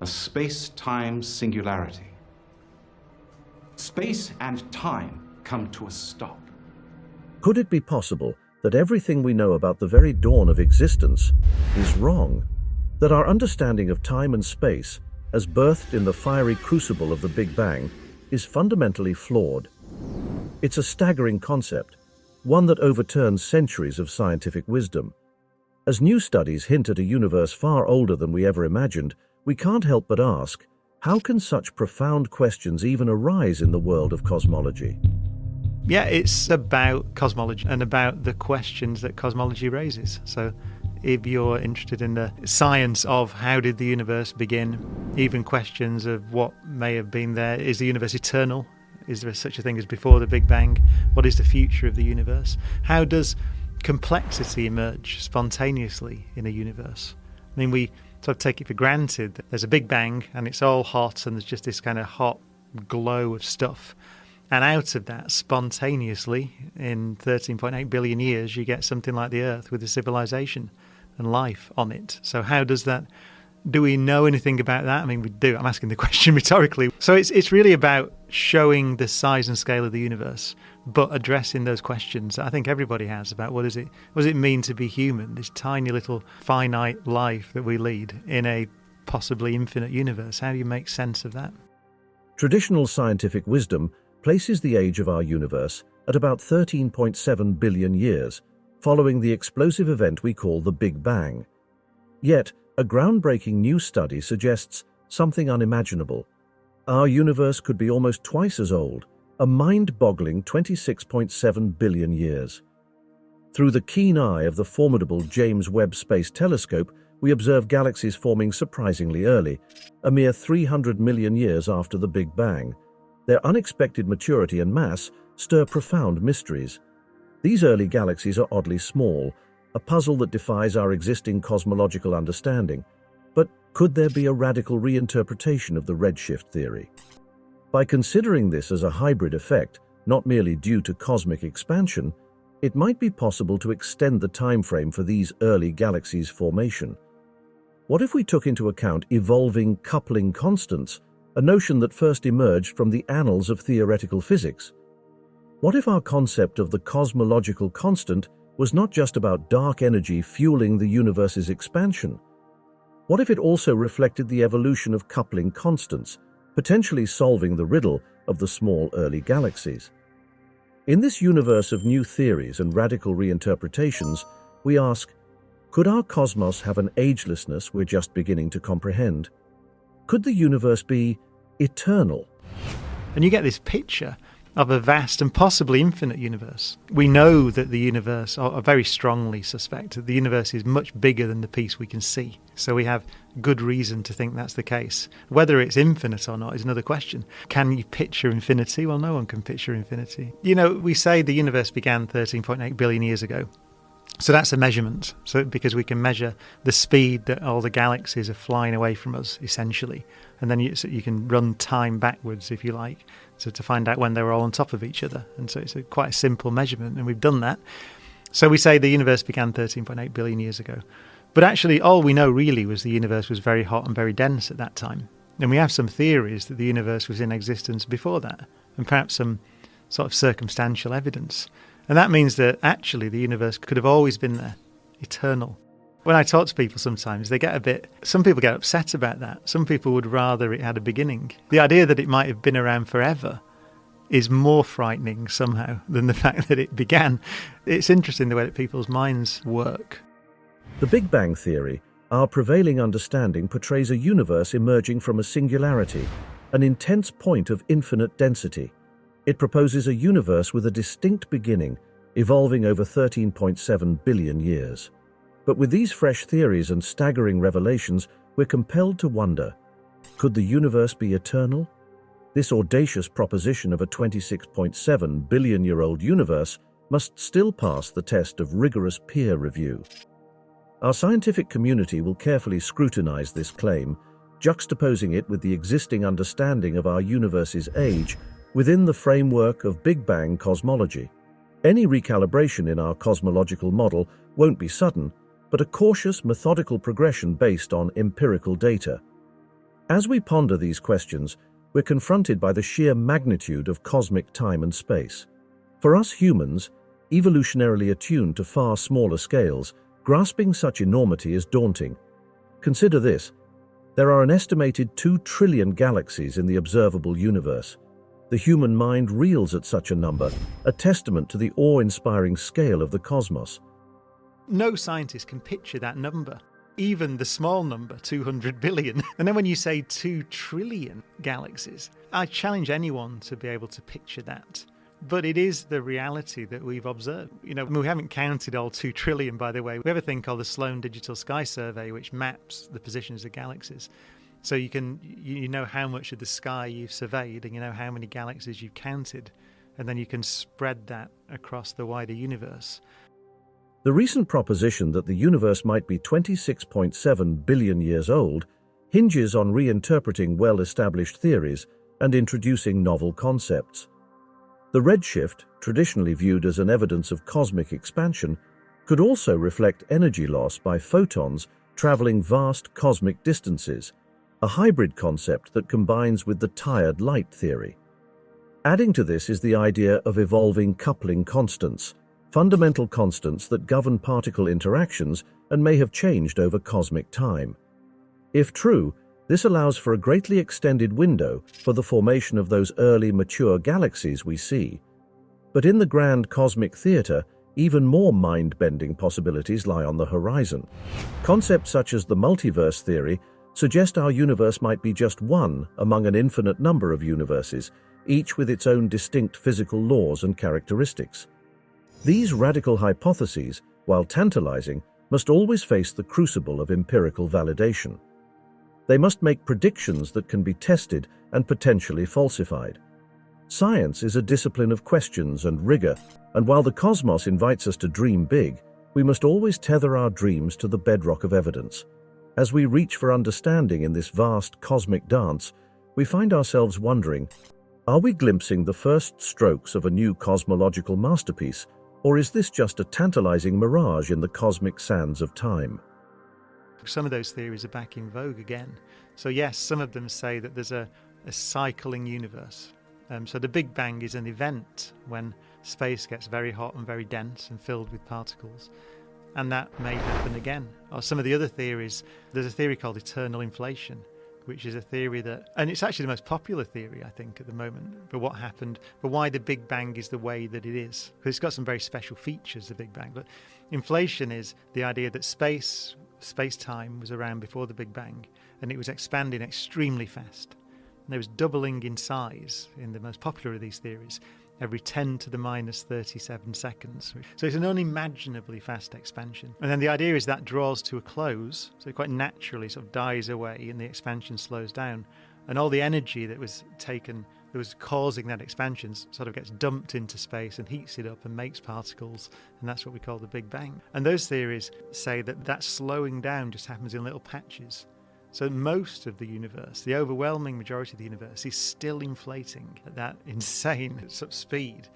a space-time singularity. Space and time come to a stop. Could it be possible that everything we know about the very dawn of existence is wrong? That our understanding of time and space, as birthed in the fiery crucible of the Big Bang, is fundamentally flawed? It's a staggering concept, one that overturns centuries of scientific wisdom. As new studies hint at a universe far older than we ever imagined, we can't help but ask, how can such profound questions even arise in the world of cosmology? Yeah, it's about cosmology and about the questions that cosmology raises. So if you're interested in the science of how did the universe begin, even questions of what may have been there, is the universe eternal? Is there such a thing as before the Big Bang? What is the future of the universe? How does complexity emerge spontaneously in a universe? I mean, we sort of take it for granted that there's a Big Bang and it's all hot and there's just this kind of hot glow of stuff. And out of that, spontaneously, in 13.8 billion years, you get something like the Earth with a civilization and life on it. So how does that, do we know anything about that? I mean, we do. I'm asking the question rhetorically. So it's really about showing the size and scale of the universe, but addressing those questions that I think everybody has about what does it mean to be human, this tiny little finite life that we lead in a possibly infinite universe. How do you make sense of that? Traditional scientific wisdom places the age of our universe at about 13.7 billion years, following the explosive event we call the Big Bang. Yet, a groundbreaking new study suggests something unimaginable. Our universe could be almost twice as old, a mind-boggling 26.7 billion years. Through the keen eye of the formidable James Webb Space Telescope, we observe galaxies forming surprisingly early, a mere 300 million years after the Big Bang. Their unexpected maturity and mass stir profound mysteries. These early galaxies are oddly small, a puzzle that defies our existing cosmological understanding. But could there be a radical reinterpretation of the redshift theory? By considering this as a hybrid effect, not merely due to cosmic expansion, it might be possible to extend the time frame for these early galaxies' formation. What if we took into account evolving coupling constants, a notion that first emerged from the annals of theoretical physics? What if our concept of the cosmological constant was not just about dark energy fueling the universe's expansion? What if it also reflected the evolution of coupling constants, potentially solving the riddle of the small early galaxies? In this universe of new theories and radical reinterpretations, we ask, could our cosmos have an agelessness we're just beginning to comprehend? Could the universe be eternal? And you get this picture of a vast and possibly infinite universe. We know that the universe, or very strongly suspect that the universe is much bigger than the piece we can see. So we have good reason to think that's the case. Whether it's infinite or not is another question. Can you picture infinity? Well, no one can picture infinity. You know, we say the universe began 13.8 billion years ago. So that's a measurement. So because we can measure the speed that all the galaxies are flying away from us, essentially. And then you can run time backwards, if you like, so to find out when they were all on top of each other. And so it's quite a simple measurement, and we've done that. So we say the universe began 13.8 billion years ago. But actually, all we know really was the universe was very hot and very dense at that time. And we have some theories that the universe was in existence before that, and perhaps some sort of circumstantial evidence. And that means that actually the universe could have always been there, eternal. When I talk to people sometimes, some people get upset about that. Some people would rather it had a beginning. The idea that it might have been around forever is more frightening somehow than the fact that it began. It's interesting the way that people's minds work. The Big Bang Theory, our prevailing understanding, portrays a universe emerging from a singularity, an intense point of infinite density. It proposes a universe with a distinct beginning, evolving over 13.7 billion years. But with these fresh theories and staggering revelations, we're compelled to wonder, could the universe be eternal? This audacious proposition of a 26.7 billion-year-old universe must still pass the test of rigorous peer review. Our scientific community will carefully scrutinize this claim, juxtaposing it with the existing understanding of our universe's age within the framework of Big Bang cosmology. Any recalibration in our cosmological model won't be sudden, but a cautious, methodical progression based on empirical data. As we ponder these questions, we're confronted by the sheer magnitude of cosmic time and space. For us humans, evolutionarily attuned to far smaller scales, grasping such enormity is daunting. Consider this: there are an estimated 2 trillion galaxies in the observable universe. The human mind reels at such a number, a testament to the awe-inspiring scale of the cosmos. No scientist can picture that number, even the small number, 200 billion. And then when you say 2 trillion galaxies, I challenge anyone to be able to picture that. But it is the reality that we've observed. We haven't counted all 2 trillion, by the way. We have a thing called the Sloan Digital Sky Survey, which maps the positions of galaxies. So you know how much of the sky you've surveyed, and you know how many galaxies you've counted, and then you can spread that across the wider universe. The recent proposition that the universe might be 26.7 billion years old hinges on reinterpreting well-established theories and introducing novel concepts. The redshift, traditionally viewed as an evidence of cosmic expansion, could also reflect energy loss by photons traveling vast cosmic distances, a hybrid concept that combines with the tired light theory. Adding to this is the idea of evolving coupling constants, fundamental constants that govern particle interactions and may have changed over cosmic time. If true, this allows for a greatly extended window for the formation of those early mature galaxies we see. But in the grand cosmic theater, even more mind-bending possibilities lie on the horizon. Concepts such as the multiverse theory suggest our universe might be just one among an infinite number of universes, each with its own distinct physical laws and characteristics. These radical hypotheses, while tantalizing, must always face the crucible of empirical validation. They must make predictions that can be tested and potentially falsified. Science is a discipline of questions and rigor, and while the cosmos invites us to dream big, we must always tether our dreams to the bedrock of evidence. As we reach for understanding in this vast cosmic dance, we find ourselves wondering, are we glimpsing the first strokes of a new cosmological masterpiece, or is this just a tantalizing mirage in the cosmic sands of time? Some of those theories are back in vogue again. So yes, some of them say that there's a cycling universe. So the Big Bang is an event when space gets very hot and very dense and filled with particles. And that may happen again. Or some of the other theories, there's a theory called eternal inflation, which is a theory that, and it's actually the most popular theory, I think, at the moment, for what happened, for why the Big Bang is the way that it is. Because it's got some very special features, the Big Bang. But inflation is the idea that space-time was around before the Big Bang, and it was expanding extremely fast. And there was doubling in size in the most popular of these theories every 10 to the minus 37 seconds. So it's an unimaginably fast expansion. And then the idea is that draws to a close, so it quite naturally sort of dies away and the expansion slows down. And all the energy that was taken, that was causing that expansion, sort of gets dumped into space and heats it up and makes particles, and that's what we call the Big Bang. And those theories say that that slowing down just happens in little patches. So most of the universe, the overwhelming majority of the universe, is still inflating at that insane sort of speed.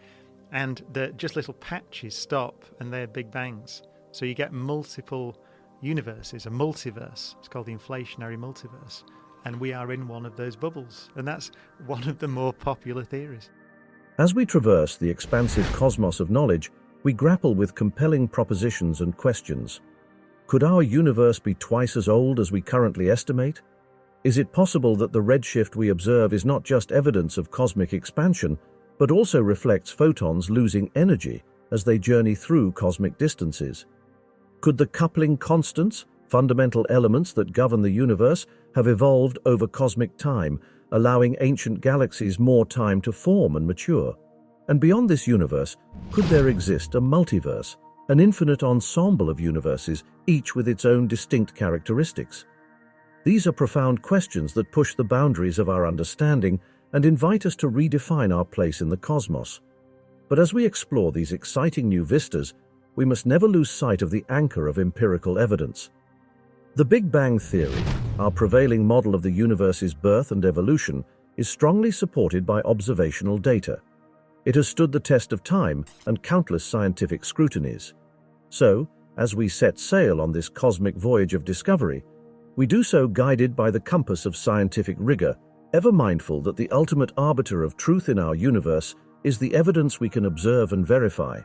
And just little patches stop and they're Big Bangs. So you get multiple universes, a multiverse. It's called the inflationary multiverse. And we are in one of those bubbles. And that's one of the more popular theories. As we traverse the expansive cosmos of knowledge, we grapple with compelling propositions and questions. Could our universe be twice as old as we currently estimate? Is it possible that the redshift we observe is not just evidence of cosmic expansion, but also reflects photons losing energy as they journey through cosmic distances? Could the coupling constants, fundamental elements that govern the universe, have evolved over cosmic time, allowing ancient galaxies more time to form and mature? And beyond this universe, could there exist a multiverse, an infinite ensemble of universes, each with its own distinct characteristics? These are profound questions that push the boundaries of our understanding and invite us to redefine our place in the cosmos. But as we explore these exciting new vistas, we must never lose sight of the anchor of empirical evidence. The Big Bang Theory, our prevailing model of the universe's birth and evolution, is strongly supported by observational data. It has stood the test of time and countless scientific scrutinies. So, as we set sail on this cosmic voyage of discovery, We do so guided by the compass of scientific rigor, ever mindful that the ultimate arbiter of truth in our universe is the evidence we can observe and verify.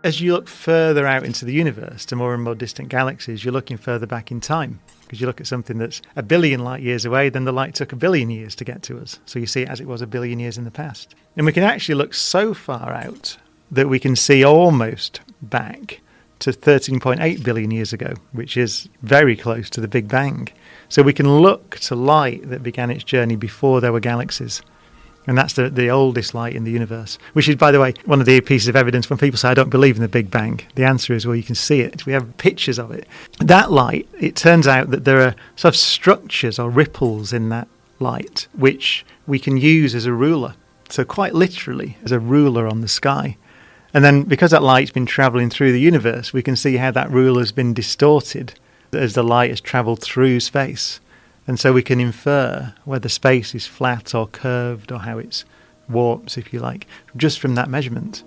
As you look further out into the universe to more and more distant galaxies, you're looking further back in time. Because you look at something that's 1 billion light years away, then the light took 1 billion years to get to us. So you see it as it was 1 billion years in the past. And we can actually look so far out that we can see almost back to 13.8 billion years ago, which is very close to the Big Bang. So we can look to light that began its journey before there were galaxies. And that's the oldest light in the universe, which is, by the way, one of the pieces of evidence when people say, I don't believe in the Big Bang. The answer is, well, you can see it. We have pictures of it. That light, it turns out that there are sort of structures or ripples in that light, which we can use as a ruler. So quite literally, as a ruler on the sky. And then because that light's been travelling through the universe, we can see how that ruler has been distorted as the light has travelled through space. And so we can infer whether space is flat or curved or how it's warps, if you like, just from that measurement.